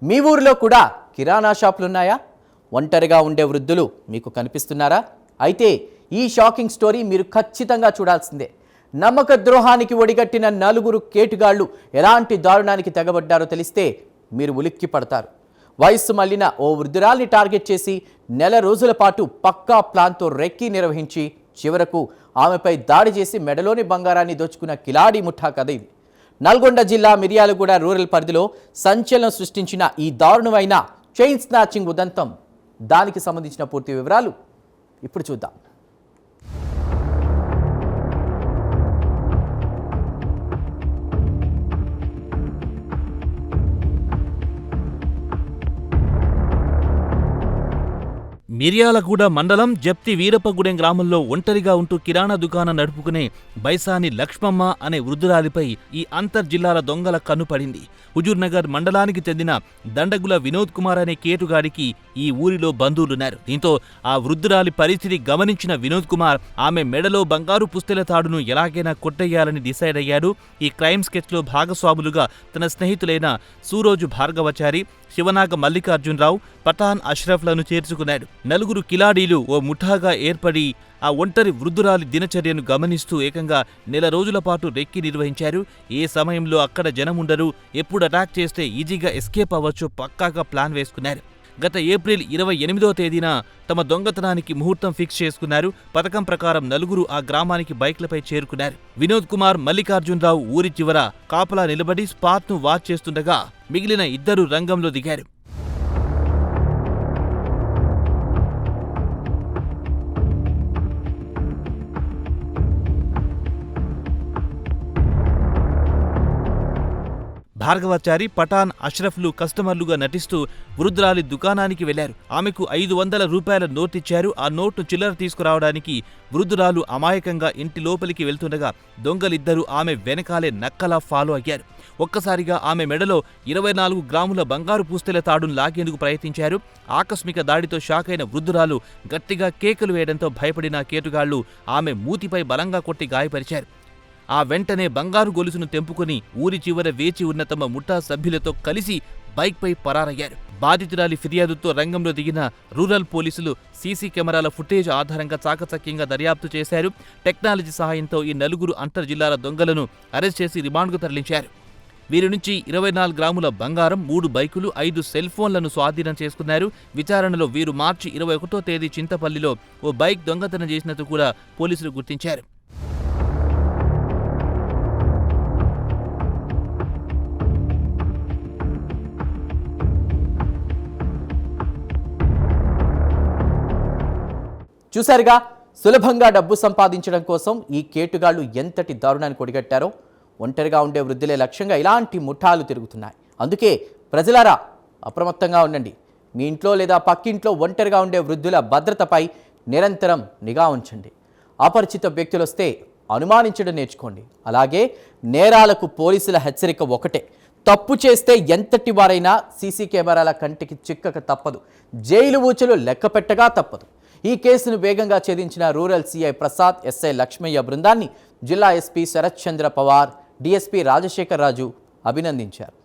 మీ ఊరిలో కూడా కిరాణా షాపులు ఉన్నాయా? ఒంటరిగా ఉండే వృద్ధులు మీకు కనిపిస్తున్నారా? అయితే ఈ షాకింగ్ స్టోరీ మీరు ఖచ్చితంగా చూడాల్సిందే. నమ్మక ద్రోహానికి ఒడిగట్టిన నలుగురు కేటుగాళ్లు ఎలాంటి దారుణానికి తెగబడ్డారో తెలిస్తే మీరు ఉలిక్కి పడతారు. వయస్సు మళ్ళిన ఓ వృద్ధురాల్ని టార్గెట్ చేసి నెల రోజుల పాటు పక్కా ప్లాన్తో రెక్కీ నిర్వహించి చివరకు ఆమెపై దాడి చేసి మెడలోని బంగారాన్ని దోచుకున్న కిలాడి ముఠా కథ ఇది. నల్గొండ జిల్లా మిర్యాలగూడ రూరల్ పరిధిలో సంచలనం సృష్టించిన ఈ దారుణమైన చైన్ స్నాచింగ్ ఉదంతం, దానికి సంబంధించిన పూర్తి వివరాలు ఇప్పుడు చూద్దాం. మిర్యాలగూడ మండలం జప్తి వీరప్పగూడెం గ్రామంలో ఒంటరిగా ఉంటూ కిరాణా దుకాణం నడుపుకునే బైసాని లక్ష్మమ్మ అనే వృద్ధురాలిపై ఈ అంతర్జిల్లాల దొంగల కన్నుపడింది. హుజూర్నగర్ మండలానికి చెందిన దండగుల వినోద్ కుమార్ అనే కేటుగాడికి ఈ ఊరిలో బంధువులున్నారు. దీంతో ఆ వృద్ధురాలి పరిస్థితి గమనించిన వినోద్ కుమార్ ఆమె మెడలో బంగారు పుస్తెల తాడును ఎలాగైనా కొట్టేయాలని డిసైడ్ అయ్యాడు. ఈ క్రైమ్ స్కెచ్లో భాగస్వాములుగా తన స్నేహితులైన సూరోజు భార్గవచారి, శివనాగ మల్లికార్జునరావు, పఠాన్ అష్రఫ్లను చేర్చుకున్నాడు. నలుగురు కిలాడీలు ఓ ముఠాగా ఏర్పడి ఆ ఒంటరి వృద్ధురాలి దినచర్యను గమనిస్తూ ఏకంగా నెల రోజుల పాటు రెక్కి నిర్వహించారు. ఏ సమయంలో అక్కడ జనముండరు, ఎప్పుడు అటాక్ చేస్తే ఈజీగా ఎస్కేప్ అవ్వచ్చో పక్కాగా ప్లాన్ వేసుకున్నారు. గత ఏప్రిల్ 28వ తేదీన తమ దొంగతనానికి ముహూర్తం ఫిక్స్ చేసుకున్నారు. పథకం ప్రకారం నలుగురు ఆ గ్రామానికి బైక్లపై చేరుకున్నారు. వినోద్ కుమార్, మల్లికార్జునరావు ఊరి చివర కాపలా నిలబడి స్పాట్ను వాచ్ చేస్తుండగా మిగిలిన ఇద్దరు రంగంలో దిగారు. భార్గవచారి, పఠాన్ అష్రఫ్లు కస్టమర్లుగా నటిస్తూ వృద్ధురాలి దుకాణానికి వెళ్లారు. ఆమెకు 500 రూపాయల నోట్ ఇచ్చారు. ఆ నోట్ను చిల్లర తీసుకురావడానికి వృద్ధురాలు అమాయకంగా ఇంటి లోపలికి వెళ్తుండగా దొంగలిద్దరూ ఆమె వెనకాలే నక్కలా ఫాలో అయ్యారు. ఒక్కసారిగా ఆమె మెడలో 24 గ్రాముల బంగారు పుస్తెల తాడును లాగేందుకు ప్రయత్నించారు. ఆకస్మిక దాడితో షాక్ అయిన వృద్ధురాలు గట్టిగా కేకలు వేయడంతో భయపడిన కేటుగాళ్లు ఆమె మూతిపై బలంగా కొట్టి గాయపరిచారు. ఆ వెంటనే బంగారు గొలుసును తెంపుకుని ఊరి చివర వేచి ఉన్న తమ ముఠా సభ్యులతో కలిసి బైక్పై పరారయ్యారు. బాధితురాలి ఫిర్యాదుతో రంగంలో దిగిన రూరల్ పోలీసులు సీసీ కెమెరాల ఫుటేజ్ ఆధారంగా చాకచక్యంగా దర్యాప్తు చేశారు. టెక్నాలజీ సహాయంతో ఈ నలుగురు అంతర్జిల్లాల దొంగలను అరెస్ట్ చేసి రిమాండ్కు తరలించారు. వీరి నుంచి 24 గ్రాముల బంగారం, 3 బైకులు, 5 సెల్ ఫోన్లను స్వాధీనం చేసుకున్నారు. విచారణలో వీరు మార్చి 21వ తేదీ చింతపల్లిలో ఓ బైక్ దొంగతనం చేసినట్టు కూడా పోలీసులు గుర్తించారు. చూశారుగా, సులభంగా డబ్బు సంపాదించడం కోసం ఈ కేటుగాళ్లు ఎంతటి దారుణానికి ఒడిగట్టారో. ఒంటరిగా ఉండే వృద్ధులే లక్ష్యంగా ఇలాంటి ముఠాలు తిరుగుతున్నాయి. అందుకే ప్రజలారా అప్రమత్తంగా ఉండండి. మీ ఇంట్లో లేదా పక్కింట్లో ఒంటరిగా ఉండే వృద్ధుల భద్రతపై నిరంతరం నిఘా ఉంచండి. అపరిచిత వ్యక్తులు వస్తే అనుమానించడం నేర్చుకోండి. అలాగే నేరాలకు పోలీసుల హెచ్చరిక ఒకటే: తప్పు చేస్తే ఎంతటి వారైనా సీసీ కెమెరాల కంటికి చిక్కక తప్పదు, జైలు ఊచలు లెక్క పెట్టగా తప్పదు. ఈ కేసును వేగంగా ఛేదించిన rural CI Prasad, SI Lakshmaiah బృందాన్ని జిల్లా ఎస్పీ శరత్ చంద్ర పవార్, డీఎస్పీ రాజశేఖర్ రాజు అభినందించారు.